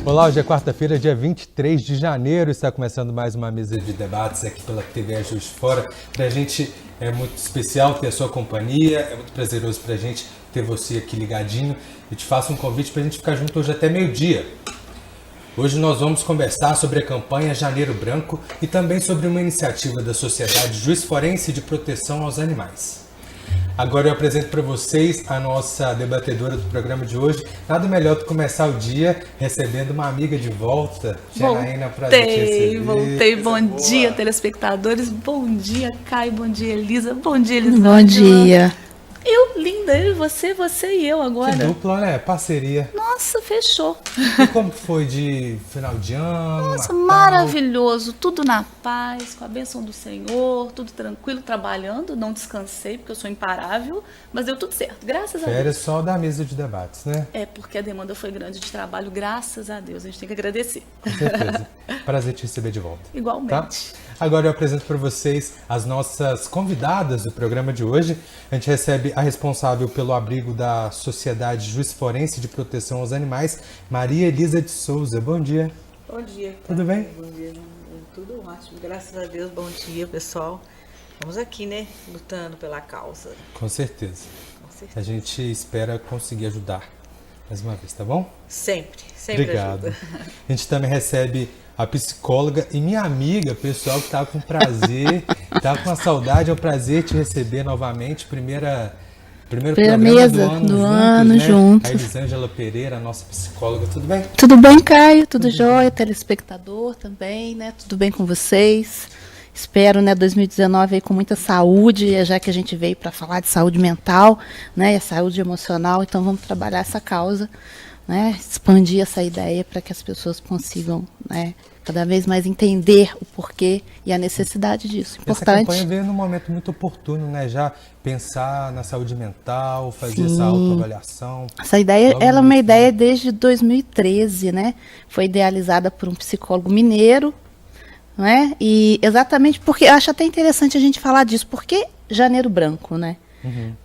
Olá, hoje é quarta-feira, dia 23 de janeiro, está começando mais uma mesa de debates aqui pela TV Juiz de Fora. Para a gente é muito especial ter a sua companhia, é muito prazeroso para a gente ter você aqui ligadinho. Eu te faço um convite para a gente ficar junto hoje até meio-dia. Hoje nós vamos conversar sobre a campanha Janeiro Branco e também sobre uma iniciativa da Sociedade Juiz-Forense de Proteção aos Animais. Agora eu apresento para vocês a nossa debatedora do programa de hoje. Nada melhor do que começar o dia recebendo uma amiga de volta. Janaína, prazer te receber. Voltei. Bom dia, telespectadores. Bom dia, Caio. Bom dia, Elisa. Bom dia, Elisângela. Bom dia. Eu, linda, eu e você e eu agora. Que dupla, né? Parceria. Nossa, fechou. E como foi de final de ano? Nossa, Natal? maravilhoso. Tudo na paz, com a bênção do Senhor, tudo tranquilo, trabalhando. Não descansei, porque eu sou imparável, mas deu tudo certo, graças a Deus. Férias só da mesa de debates, né? É, porque a demanda foi grande de trabalho, graças a Deus. A gente tem que agradecer. Com certeza. Prazer te receber de volta. Igualmente. Tá? Agora eu apresento para vocês as nossas convidadas do programa de hoje. A gente recebe a responsável pelo abrigo da Sociedade Juiz-Forense de Proteção aos Animais, Maria Elisa de Souza. Bom dia. Bom dia. Tudo bem? Bom dia. Tudo ótimo. Graças a Deus. Bom dia, pessoal. Vamos aqui, né? Lutando pela causa. Com certeza. Com certeza. A gente espera conseguir ajudar mais uma vez, tá bom? Sempre Obrigado. ajuda. A gente também recebe a psicóloga e minha amiga, pessoal que tá com prazer, tá com a saudade, é um prazer te receber novamente. Primeiro programa mesa do ano juntos. A Elisângela Pereira, nossa psicóloga, tudo bem? Tudo bem, Caio? Tudo jóia? Telespectador também, né? Tudo bem com vocês? Espero, né, 2019 aí com muita saúde, já que a gente veio para falar de saúde mental, né, e a saúde emocional, então vamos trabalhar essa causa, né, expandir essa ideia para que as pessoas consigam, né, cada vez mais entender o porquê e a necessidade disso. Importante. Essa campanha veio num momento muito oportuno, né, já pensar na saúde mental, fazer essa autoavaliação. Essa ideia, ela é uma ideia desde 2013, né, foi idealizada por um psicólogo mineiro, não é? E exatamente porque eu acho até interessante a gente falar disso. Por que Janeiro Branco, né?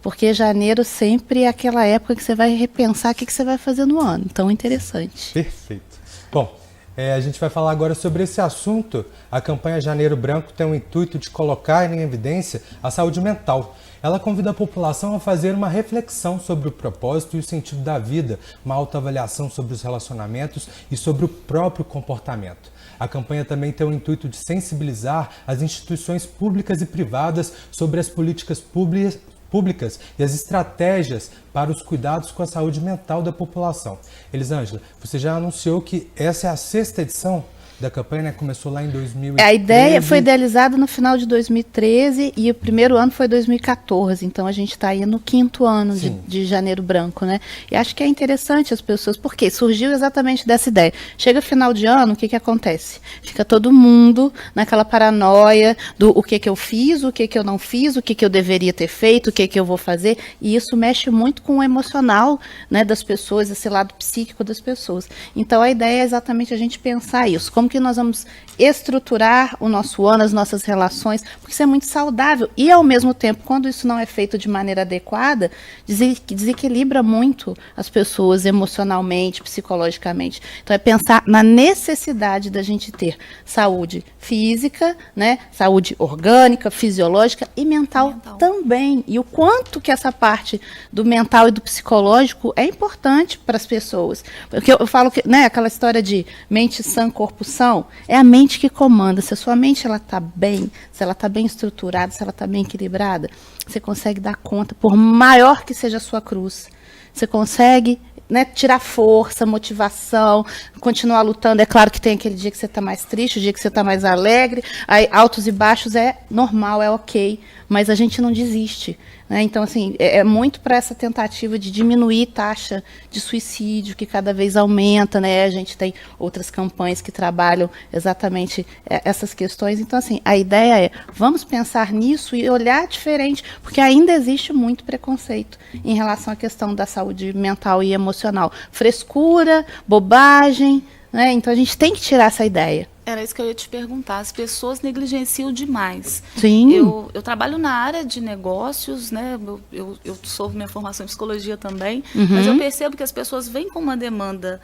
Porque janeiro sempre é aquela época que você vai repensar o que você vai fazer no ano. Então, interessante. Perfeito. Bom, a gente vai falar agora sobre esse assunto. A campanha Janeiro Branco tem o intuito de colocar em evidência a saúde mental. Ela convida a população a fazer uma reflexão sobre o propósito e o sentido da vida, uma autoavaliação sobre os relacionamentos e sobre o próprio comportamento. A campanha também tem o intuito de sensibilizar as instituições públicas e privadas sobre as políticas públicas e as estratégias para os cuidados com a saúde mental da população. Elisângela, você já anunciou que essa é a 6ª edição da campanha, né? Começou lá em 2013. A ideia foi idealizada no final de 2013 e o primeiro ano foi 2014, então a gente está aí no 5º ano de Janeiro Branco, né? E acho que é interessante as pessoas, porque surgiu exatamente dessa ideia. Chega final de ano, o que acontece? Fica todo mundo naquela paranoia do o que eu fiz, o que eu não fiz, o que eu deveria ter feito, o que eu vou fazer, e isso mexe muito com o emocional, né, das pessoas, esse lado psíquico das pessoas. Então a ideia é exatamente a gente pensar isso, como que nós vamos estruturar o nosso ano, as nossas relações, porque isso é muito saudável e, ao mesmo tempo, quando isso não é feito de maneira adequada, desequilibra muito as pessoas emocionalmente, psicologicamente. Então, é pensar na necessidade da gente ter saúde física, né, saúde orgânica, fisiológica e mental também. E o quanto que essa parte do mental e do psicológico é importante para as pessoas. Porque eu falo que, né, aquela história de mente sã, corpo são, é a mente que comanda. Se a sua mente está bem, se ela está bem estruturada, se ela está bem equilibrada, você consegue dar conta, por maior que seja a sua cruz, você consegue, né, tirar força, motivação, continuar lutando. É claro que tem aquele dia que você está mais triste, o dia que você está mais alegre, aí altos e baixos é normal, é ok, mas a gente não desiste, né? Então, assim, é muito para essa tentativa de diminuir taxa de suicídio, que cada vez aumenta, né? A gente tem outras campanhas que trabalham exatamente essas questões. Então, assim, a ideia é, vamos pensar nisso e olhar diferente, porque ainda existe muito preconceito em relação à questão da saúde mental e emocional. Frescura, bobagem, né? Então, a gente tem que tirar essa ideia. Era isso que eu ia te perguntar. As pessoas negligenciam demais. Sim. Eu trabalho na área de negócios, né? Eu sou minha formação em psicologia também, mas eu percebo que as pessoas vêm com uma demanda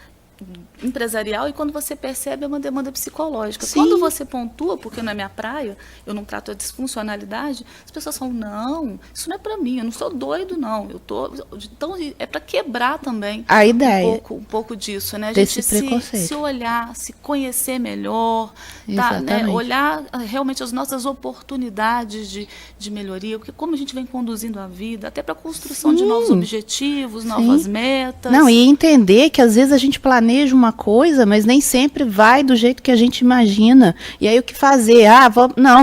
empresarial e quando você percebe é uma demanda psicológica. Sim. Quando você pontua, porque não é minha praia, eu não trato a disfuncionalidade, as pessoas falam, não, isso não é para mim, eu não sou doido, não. Então, é para quebrar também a ideia um pouco disso, né? A desse gente preconceito. se olhar, se conhecer melhor, tá, né? Exatamente. Olhar realmente as nossas oportunidades de melhoria, porque como a gente vem conduzindo a vida, até para a construção de novos objetivos, novas metas. Não, e entender que às vezes a gente planeja uma coisa, mas nem sempre vai do jeito que a gente imagina. E aí o que fazer?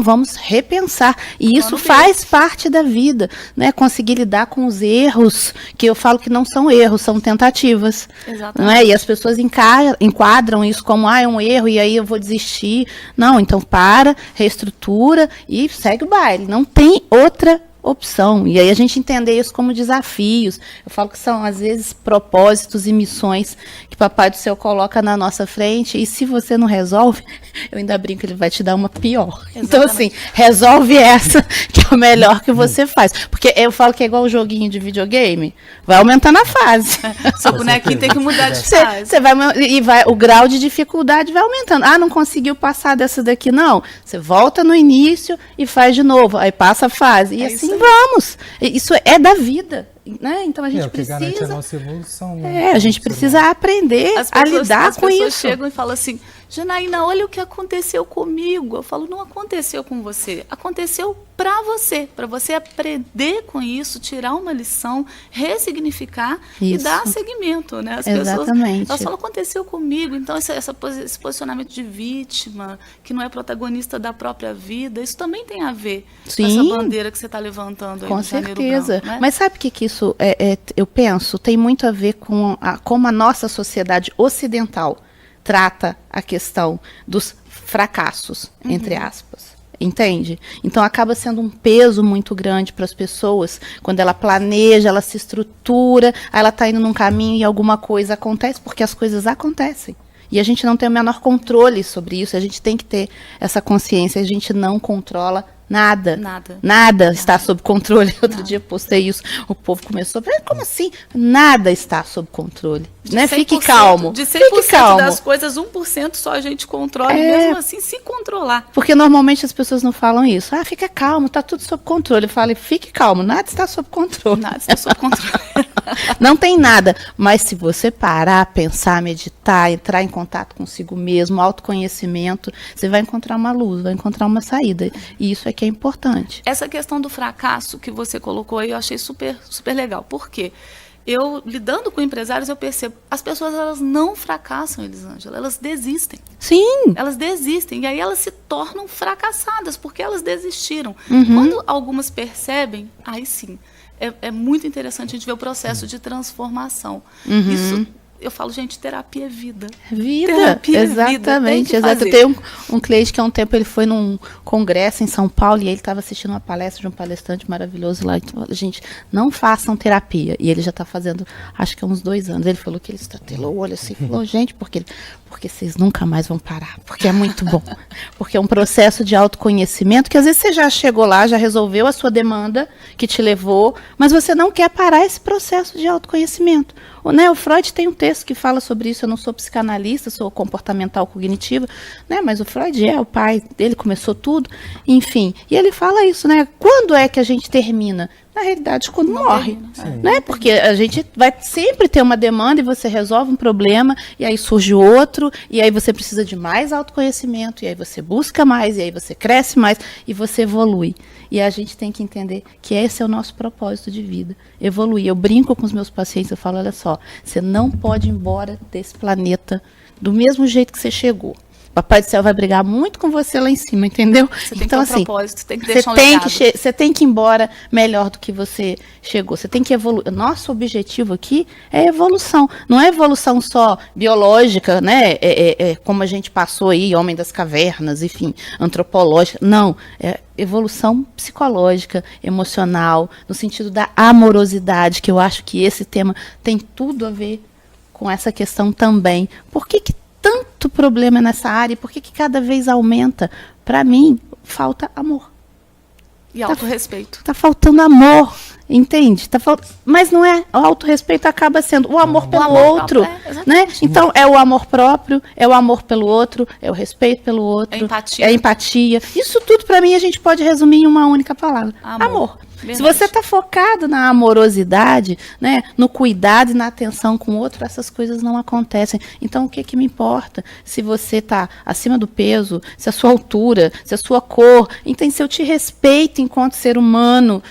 Vamos repensar. E isso faz parte da vida, né? Conseguir lidar com os erros, que eu falo que não são erros, são tentativas. Exatamente. Não é? E as pessoas enquadram isso como é um erro e aí eu vou desistir. Não, então reestrutura e segue o baile. Não tem outra opção. E aí a gente entender isso como desafios. Eu falo que são, às vezes, propósitos e missões que Papai do Céu coloca na nossa frente, e se você não resolve, eu ainda brinco, ele vai te dar uma pior. Exatamente. Então, assim, resolve essa, que é o melhor que você faz. Porque eu falo que é igual o joguinho de videogame, vai aumentando a fase. Seu bonequinho tem que mudar de fase. O grau de dificuldade vai aumentando. Não conseguiu passar dessa daqui, não. Você volta no início e faz de novo. Aí passa a fase. E assim vamos. Isso é da vida. Né? Então a gente precisa. O que garante a nossa evolução. A gente precisa aprender a lidar com isso. As pessoas chegam e falam assim: Janaína, olha o que aconteceu comigo. Eu falo, não aconteceu com você, aconteceu para você aprender com isso, tirar uma lição, ressignificar e dar seguimento, né? As Exatamente. pessoas, elas falam, aconteceu comigo. Então esse posicionamento de vítima, que não é protagonista da própria vida, isso também tem a ver com essa bandeira que você está levantando aí com no Janeiro certeza. Branco, né? Mas sabe o que isso eu penso? Tem muito a ver com como a nossa sociedade ocidental trata a questão dos fracassos, entre aspas. Entende? Então acaba sendo um peso muito grande para as pessoas. Quando ela planeja, ela se estrutura, aí ela está indo num caminho e alguma coisa acontece, porque as coisas acontecem. E a gente não tem o menor controle sobre isso, a gente tem que ter essa consciência, a gente não controla nada. Nada está sob controle. Outro dia postei isso, o povo começou a falar, como assim? Nada está sob controle. Né? Fique calmo. De 100% das coisas, 1% só a gente controla, e mesmo assim se controlar. Porque normalmente as pessoas não falam isso. Fica calmo, está tudo sob controle. Eu falo, fique calmo, nada está sob controle. Nada está sob controle. Não tem nada. Mas se você parar, pensar, meditar, entrar em contato consigo mesmo, autoconhecimento, você vai encontrar uma luz, vai encontrar uma saída. E isso é que é importante. Essa questão do fracasso que você colocou aí, eu achei super, super legal. Por quê? Eu, lidando com empresários, eu percebo, as pessoas, elas não fracassam, Elisângela, elas desistem. Sim. Elas desistem, e aí elas se tornam fracassadas, porque elas desistiram. Quando algumas percebem, aí sim, é muito interessante a gente ver o processo de transformação. Isso, eu falo, gente, terapia é vida. Terapia exatamente. É vida. Eu tenho um cliente que há um tempo ele foi num congresso em São Paulo e ele estava assistindo uma palestra de um palestrante maravilhoso lá. Então, gente, não façam terapia. E ele já está fazendo, acho que há uns 2 anos. Ele falou que ele estatelou o olho assim, falou, gente, porque vocês nunca mais vão parar, porque é muito bom. Porque é um processo de autoconhecimento que às vezes você já chegou lá, já resolveu a sua demanda que te levou, mas você não quer parar esse processo de autoconhecimento. O Freud tem um texto que fala sobre isso. Eu não sou psicanalista, sou comportamental cognitiva, né? Mas o Freud o pai dele, começou tudo, enfim. E ele fala isso, né? Quando é que a gente termina? Na realidade, quando morre, né? Porque a gente vai sempre ter uma demanda e você resolve um problema e aí surge outro e aí você precisa de mais autoconhecimento e aí você busca mais e aí você cresce mais e você evolui. E a gente tem que entender que esse é o nosso propósito de vida, evoluir. Eu brinco com os meus pacientes, eu falo, olha só, você não pode ir embora desse planeta do mesmo jeito que você chegou. Papai do Céu vai brigar muito com você lá em cima, entendeu? Você tem então, que ter um propósito, tem que deixar você tem que ir embora melhor do que você chegou. Você tem que evoluir. Nosso objetivo aqui é evolução. Não é evolução só biológica, né? Como a gente passou aí, Homem das Cavernas, enfim, antropológica. Não, é evolução psicológica, emocional, no sentido da amorosidade, que eu acho que esse tema tem tudo a ver com essa questão também. Por que tanto problema nessa área? Por que cada vez aumenta? Para mim, falta amor. E autorrespeito. Tá faltando amor, entende? Mas não é, o autorrespeito acaba sendo o amor pelo outro, né? Então, é o amor próprio, é o amor pelo outro, é o respeito pelo outro, é a empatia. Isso tudo, para mim, a gente pode resumir em uma única palavra. Amor. Verdade. Se você está focado na amorosidade, né, no cuidado e na atenção com o outro, essas coisas não acontecem. Então, o que me importa? Se você está acima do peso, se a sua altura, se a sua cor, então, se eu te respeito enquanto ser humano,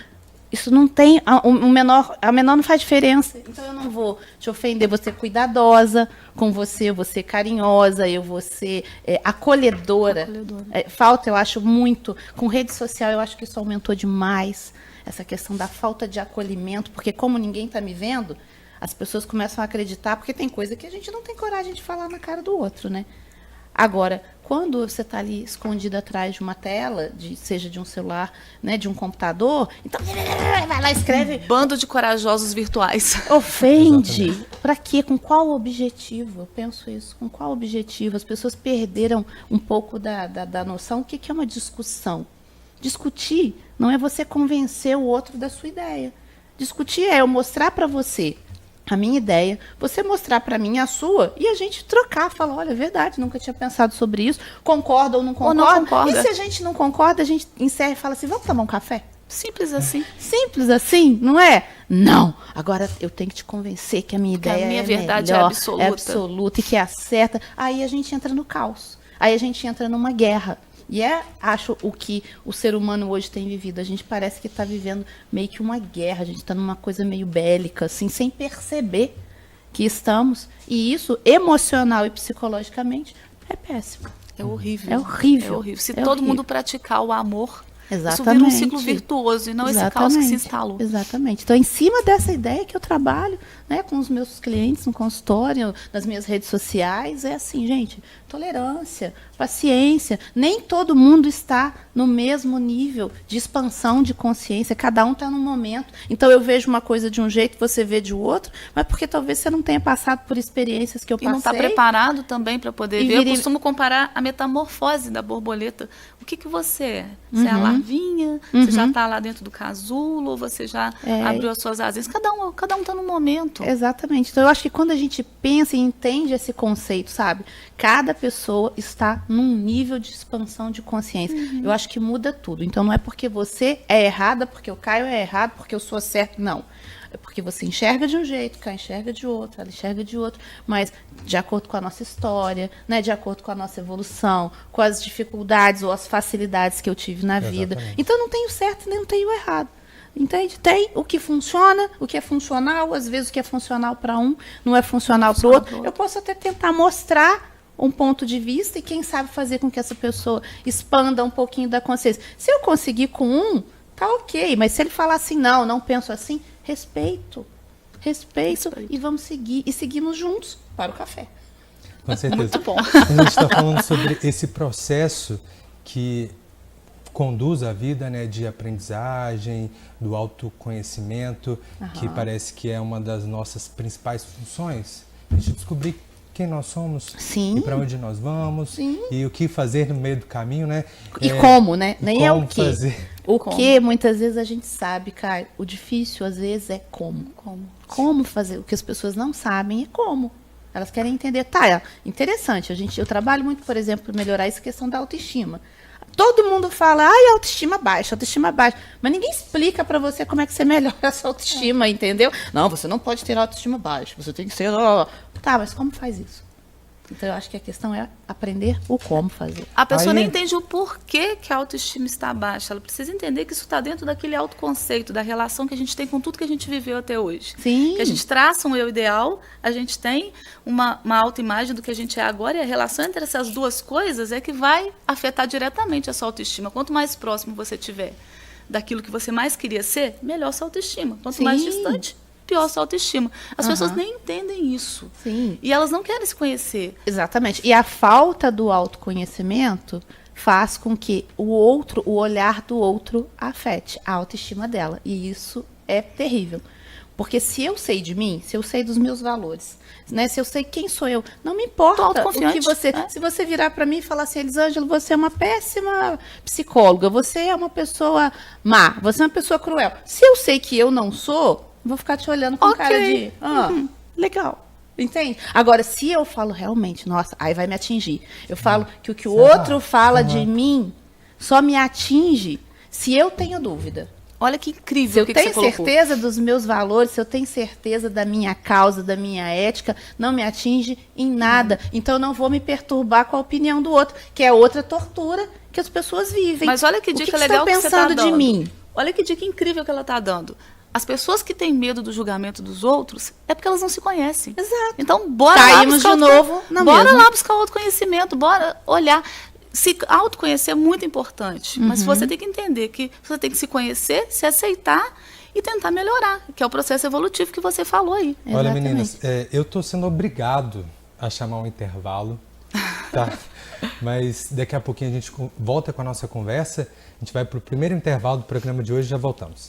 isso não tem, a menor não faz diferença. Então, eu não vou te ofender, vou ser cuidadosa com você, eu vou ser carinhosa, eu vou ser acolhedora. Falta, eu acho, muito. Com rede social, eu acho que isso aumentou demais. Essa questão da falta de acolhimento, porque como ninguém está me vendo, as pessoas começam a acreditar, porque tem coisa que a gente não tem coragem de falar na cara do outro, né? Agora, quando você está ali escondido atrás de uma tela, seja de um celular, né, de um computador, então vai lá, escreve. Bando de corajosos virtuais. Ofende. Para quê? Com qual objetivo? Eu penso isso. Com qual objetivo? As pessoas perderam um pouco da noção. O que é uma discussão? Discutir não é você convencer o outro da sua ideia. Discutir é eu mostrar para você a minha ideia, você mostrar para mim a sua e a gente trocar, falar, olha, é verdade, nunca tinha pensado sobre isso, concorda ou não concorda? Ou não concorda. E se a gente não concorda, a gente encerra e fala assim, vamos tomar um café? Simples assim. Simples assim, não é? Não. Agora eu tenho que te convencer que a minha ideia a minha é verdade melhor, é absoluta e que é a certa. Aí a gente entra no caos. Aí a gente entra numa guerra. E acho, o que o ser humano hoje tem vivido. A gente parece que está vivendo meio que uma guerra. A gente está numa coisa meio bélica, assim, sem perceber que estamos. E isso, emocional e psicologicamente, é péssimo. É horrível. É horrível. É horrível. Se todo mundo praticar o amor, exatamente, isso vira um ciclo virtuoso e não esse caos que se instalou. Exatamente. Então, em cima dessa ideia que eu trabalho, né, com os meus clientes no consultório, nas minhas redes sociais, é assim, gente, tolerância, paciência. Nem todo mundo está no mesmo nível de expansão de consciência. Cada um está num momento. Então, eu vejo uma coisa de um jeito, você vê de outro, mas porque talvez você não tenha passado por experiências que eu passei. E não está preparado também para poder ver. Eu costumo comparar a metamorfose da borboleta. O que você é? Você é a larvinha? Você já está lá dentro do casulo? Ou você já abriu as suas asinhas? Cada um está num momento. Exatamente. Então, eu acho que quando a gente pensa e entende esse conceito, sabe? Cada pessoa está num nível de expansão de consciência. Eu acho que muda tudo. Então, não é porque você é errada, porque o Caio é errado, porque eu sou certo. Não. É porque você enxerga de um jeito, o Caio enxerga de outro, ela enxerga de outro. Mas de acordo com a nossa história, né? De acordo com a nossa evolução, com as dificuldades ou as facilidades que eu tive na vida. Então, não tenho certo nem não tenho errado. Entende? Tem o que funciona, o que é funcional, às vezes o que é funcional para um não é funcional para o outro. Eu posso até tentar mostrar um ponto de vista e quem sabe fazer com que essa pessoa expanda um pouquinho da consciência. Se eu conseguir com um, tá ok, mas se ele falar assim, não penso assim, respeito e vamos seguir, e seguimos juntos para o café. Com certeza. Muito bom. A gente está falando sobre esse processo que conduz a vida, né, de aprendizagem, do autoconhecimento, que parece que é uma das nossas principais funções. A gente descobrir quem nós somos. Sim. E para onde nós vamos. Sim. E o que fazer no meio do caminho, né? E como, né? Nem é o que. Que muitas vezes a gente sabe, Caio. O difícil às vezes é como. Como fazer. O que as pessoas não sabem é como. Elas querem entender. Tá, interessante. Eu trabalho muito, por exemplo, para melhorar essa questão da autoestima. Todo mundo fala, autoestima baixa. Mas ninguém explica para você como é que você melhora essa autoestima, entendeu? Não, você não pode ter autoestima baixa. Você tem que ser... Tá, mas como faz isso? Então, eu acho que a questão é aprender o como fazer. A pessoa nem entende o porquê que a autoestima está baixa. Ela precisa entender que isso está dentro daquele autoconceito, da relação que a gente tem com tudo que a gente viveu até hoje. Sim. Que a gente traça um eu ideal, a gente tem uma autoimagem do que a gente é agora, e a relação entre essas duas coisas é que vai afetar diretamente a sua autoestima. Quanto mais próximo você tiver daquilo que você mais queria ser, melhor sua autoestima. Quanto mais distante, pior sua autoestima. As pessoas nem entendem isso. Sim. E elas não querem se conhecer. Exatamente. E a falta do autoconhecimento faz com que o olhar do outro afete a autoestima dela. E isso é terrível. Porque se eu sei de mim, se eu sei dos meus valores, né? Se eu sei quem sou eu, não me importa o que você... Se você virar para mim e falar assim, Elisângela, você é uma péssima psicóloga, você é uma pessoa má, você é uma pessoa cruel. Se eu sei que eu não sou, vou ficar te olhando com cara de... legal. Entende? Agora, se eu falo realmente, nossa, aí vai me atingir. Eu falo que o que o outro fala de mim só me atinge se eu tenho dúvida. Olha que incrível. Se eu tenho certeza dos meus valores, se eu tenho certeza da minha causa, da minha ética, não me atinge em nada. Então, eu não vou me perturbar com a opinião do outro, que é outra tortura que as pessoas vivem. Mas olha que dica legal que você está dando. De mim? Olha que dica incrível que ela está dando. As pessoas que têm medo do julgamento dos outros é porque elas não se conhecem. Exato. Então, bora Caímos lá de novo na bora mesma. lá buscar o autoconhecimento, bora olhar. Se autoconhecer é muito importante, mas você tem que entender que você tem que se conhecer, se aceitar e tentar melhorar, que é o processo evolutivo que você falou aí. Olha, meninas, eu estou sendo obrigado a chamar um intervalo, tá? Mas daqui a pouquinho a gente volta com a nossa conversa. A gente vai para o primeiro intervalo do programa de hoje e já voltamos.